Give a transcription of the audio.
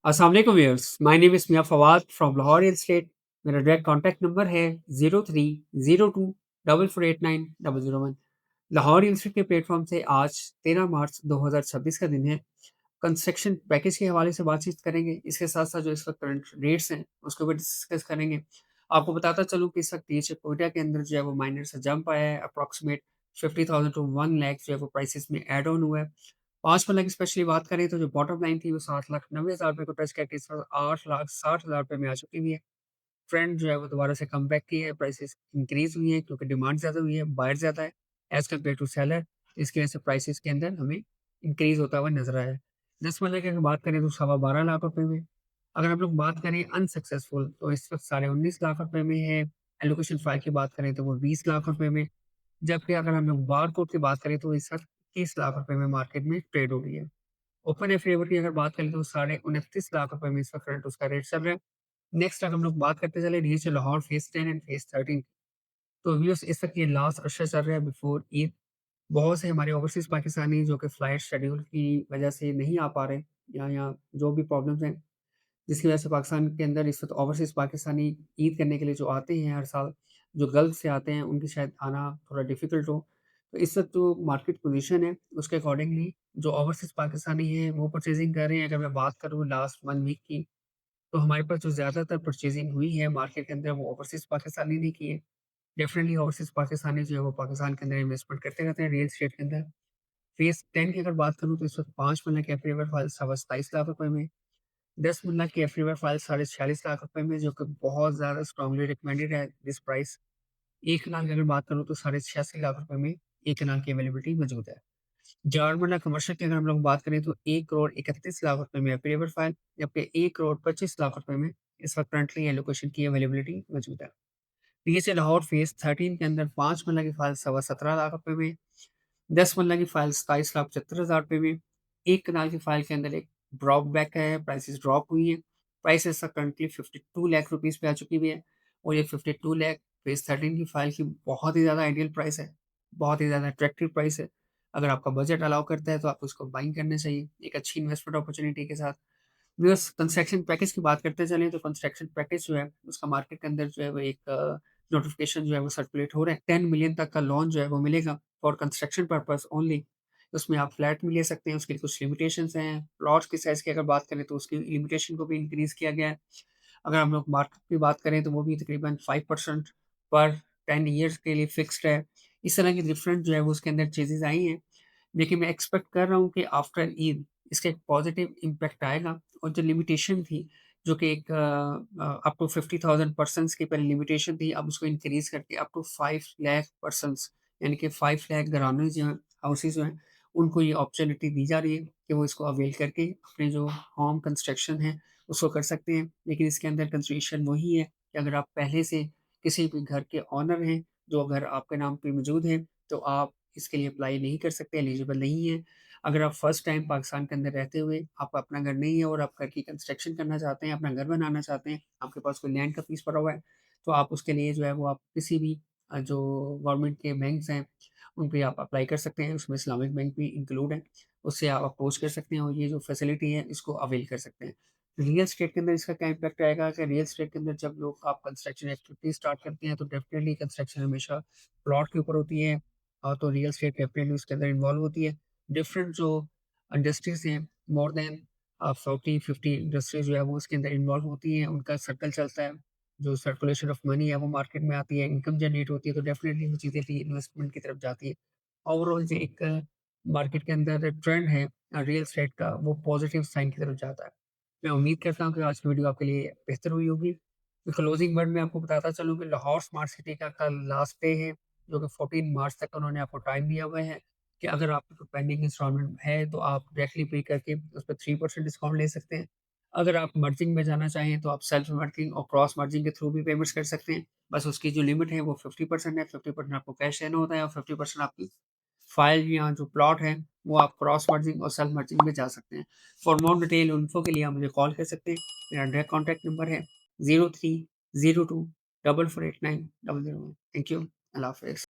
अस्सलाम वालेकुम viewers, my name is Mian Fawad from Lahore real estate. मेरा डायरेक्ट कॉन्टैक्ट नंबर है 030244890001। लाहौर रियल एस्टेट के प्लेटफॉर्म से आज 13 मार्च 2026 का दिन है। कंस्ट्रक्शन पैकेज के हवाले से बातचीत करेंगे। इसके साथ-साथ जो इस वक्त करंट रेट्स हैं, उसके ऊपर डिस्कस करेंगे। आपको बताता चलूँ कि इस वक्त डीएचए कोयटा के अंदर जो है वो माइनर सा जंप आया है। अप्रॉक्सिमेट 50,000 टू 1 लाख जो है वो प्राइसेज़ में ऐड ऑन हुआ है। 5 पन्ना की स्पेशली बात करें तो जो बॉटम लाइन थी वो 7,90,000 को टच करके इस वक्त 8,60,000 में आ चुकी हुई है। ट्रेंड जो है वो दोबारा से कम बैक की है, प्राइसेस इंक्रीज़ हुई हैं क्योंकि डिमांड ज़्यादा हुई है, बायर ज़्यादा है एज़ कम्पेयर टू सेलर। इसकी वजह से प्राइसेस के अंदर हमें इंक्रीज़ होता हुआ नज़र आया है। 10 मरले की अगर बात करें तो सवा 12 लाख रुपए में। अगर हम लोग बात करें अनसक्सेसफुल तो इस वक्त साढ़े 19 लाख रुपए में है। एलोकेशन फाइल की बात करें तो वो 20 लाख रुपए में। जबकि अगर हम लोग बारकोड की बात करें तो इस वक्त 30 लाख रुपए में मार्केट में ट्रेड हो रही है। ओपन एफिडेविट की अगर बात करें तो साढ़े 29 लाख रुपए में इस वक्त करंट उसका रेट चल रहा है। नेक्स्ट अगर हम लोग बात करते चले DHA Lahore phase 10 and phase 13, तो व्यूअर्स इस वक्त ये लास्ट अरसा चल रहा है बिफोर ईद। बहुत से हमारे ओवरसीज़ पाकिस्तानी जो कि फ्लाइट शेड्यूल की वजह से नहीं आ पा रहे या जो भी प्रॉब्लम्स हैं, जिसकी वजह से पाकिस्तान के अंदर इस वक्त ओवरसीज़ पाकिस्तानी ईद करने के लिए जो आते हैं हर साल, जो गल्फ से आते हैं, उनकी शायद आना थोड़ा डिफ़िकल्ट हो। तो इस वक्त जो मार्केट पोज़ीशन है, उसके अकॉर्डिंगली जो ओवरसीज़ पाकिस्तानी हैं, वो परचेज़िंग कर रहे हैं। अगर मैं बात करूँ लास्ट 1 वीक की, तो हमारे पास जो ज़्यादातर परचेज़िंग हुई है मार्केट के अंदर, वो ओवरसीज़ पाकिस्तानी ने की है। डेफ़िनिटली ओवरसीज़ पाकिस्तानी जो है, वो पाकिस्तान के अंदर इन्वेस्टमेंट करते रहते हैं रियल एस्टेट के अंदर। फ़ेज़ 10 की अगर बात करूँ, तो इस वक्त 5 मरला के एफ़ीवर फाइल सवा 27 लाख रुपए में, 10 मरला की एफ़ीवर फाइल साढ़े 46 लाख रुपए में, जो कि बहुत ज़्यादा स्ट्रांगली रिकमेंडेड है दिस प्राइस। 1 कनाल की अगर बात करूँ, तो साढ़े 86 लाख रुपए में 1 कनाल की अवेलेबिलिटी मौजूद है। जारमंडा कमर्शियल की अगर हम लोग बात करें तो 1 करोड़ 31 लाख रुपए में अप्रूवल फाइल, जबकि 1 करोड़ 25 लाख रुपए में इस वक्त करंटली एलोकेशन की अवेलेबिलिटी मौजूद है। डीएचए लाहौर फेज़ 13 के अंदर 5 मरला की फाइल सवा 17 लाख रुपए में, 10 मरला की फाइल 27,75,000 रुपए में, 1 कनाल की फाइल के अंदर एक ड्रॉप बैक है, प्राइसेस ड्रॉप हुई हैं। प्राइस इस वक्त करंटली 52 लाख रुपीज़ पे आ चुकी हुई है और ये 52 लाख फेज़ 13 की फाइल की बहुत ही ज़्यादा आइडियल प्राइस है, बहुत ही ज़्यादा अट्रैक्टिव प्राइस है। अगर आपका बजट अलाउ करता है तो आपको इसको बाइंग करना चाहिए, एक अच्छी इन्वेस्टमेंट अपॉर्च्युनिटी के साथ। व्यूअर्स कंस्ट्रक्शन पैकेज की बात करते चलें तो कंस्ट्रक्शन पैकेज जो है उसका मार्केट के अंदर जो है वो एक नोटिफिकेशन जो है वो सर्कुलेट हो रहा है। 10 मिलियन तक का लोन जो है वो मिलेगा फॉर कंस्ट्रक्शन पर्पस ओनली। उसमें आप फ्लैट भी ले सकते हैं, उसके कुछ लिमिटेशंस हैं। प्लॉट्स की साइज़ की अगर बात करें तो उसकी लिमिटेशन को भी इंक्रीज़ किया गया है। अगर हम लोग मार्केट की बात करें तो वो भी तकरीबन 5% पर 10 ईयर्स के लिए फिक्स्ड है। इस तरह की डिफरेंट जो है वो उसके अंदर चीज़ेज़ आई हैं। लेकिन मैं एक्सपेक्ट कर रहा हूँ कि आफ्टर ईद इसका एक पॉजिटिव इम्पैक्ट आएगा और जो लिमिटेशन थी, जो कि एक अप टू 50,000 पर्सन्स की पहले लिमिटेशन थी, अब उसको इंक्रीज़ करके अप टू 5 लाख पर्सन्स यानी कि 5 लाख घराने जो हैं, हाउसेज़ जो हैं, उनको ये अपॉर्च्युनिटी दी जा रही है कि वो इसको अवेल करके अपने जो होम कंस्ट्रक्शन है, उसको कर सकते हैं। लेकिन इसके अंदर कंसीडरेशन वही है कि अगर आप पहले से किसी भी घर के ओनर हैं, जो घर आपके नाम पे मौजूद है, तो आप इसके लिए अप्लाई नहीं कर सकते, एलिजिबल नहीं है। अगर आप फर्स्ट टाइम पाकिस्तान के अंदर रहते हुए आपका अपना घर नहीं है और आप घर की कंस्ट्रक्शन करना चाहते हैं, अपना घर बनाना चाहते हैं, आपके पास कोई लैंड का पीस पड़ा हुआ है, तो आप उसके लिए जो है वो आप किसी भी जो गवर्नमेंट के बैंक्स हैं, उन पे आप अप्लाई कर सकते हैं। उसमें इस्लामिक बैंक भी इंक्लूड है। उससे आप अप्रोच कर सकते हैं और ये जो फैसिलिटी है, इसको अवेल कर सकते हैं। रियल एस्टेट के अंदर इसका क्या इम्पैक्ट आएगा कि रियल एस्टेट के अंदर जब लोग आप कंस्ट्रक्शन एक्टिविटी स्टार्ट करते हैं, तो डेफ़िनिटली कंस्ट्रक्शन हमेशा प्लॉट के ऊपर होती है। तो रियल एस्टेट डेफ़िनेटली उसके अंदर इन्वॉल्व होती है। डिफरेंट जो इंडस्ट्रीज़ हैं, मोर दैन 40-50 इंडस्ट्रीज़ जो है वो उसके अंदर इन्वॉल्व होती हैं, उनका सर्कल चलता है। जो सर्कुलेशन ऑफ मनी है वो मार्केट में आती है, इनकम जनरेट होती है, तो डेफ़िनेटली वो चीज़ें भी इन्वेस्टमेंट की तरफ जाती है। ओवरऑल जो एक मार्केट के अंदर ट्रेंड है रियल एस्टेट का, वो पॉज़िटिव साइन की तरफ जाता है। मैं उम्मीद करता हूँ कि आज की वीडियो आपके लिए बेहतर हुई होगी। तो क्लोजिंग वर्ड में आपको बताता चलूँ कि लाहौर स्मार्ट सिटी का कल लास्ट डे है, जो कि 14 मार्च तक उन्होंने आपको टाइम दिया हुआ है कि अगर आपकी कोई पेंडिंग इंस्टॉलमेंट है, तो आप डायरेक्टली पे करके उस पे 3% डिस्काउंट ले सकते हैं। अगर आप मर्जिंग में जाना चाहें, तो आप सेल्फ मर्जिंग और क्रॉस मर्जिंग के थ्रू भी पेमेंट्स कर सकते हैं। बस उसकी जो लिमिट है, वो 50% है, 50% आपको कैश देना होता है और 50% आपकी फाइल या जो प्लॉट है, वो आप क्रॉस मर्जिंग और सेल्फ मर्जिंग में जा सकते हैं। फॉर मोर डिटेल इन्फो के लिए आप मुझे कॉल कर सकते हैं। मेरा डायरेक्ट कॉन्टैक्ट नंबर है 0302 4489 001। Thank you. अल्लाह हाफ़िज़।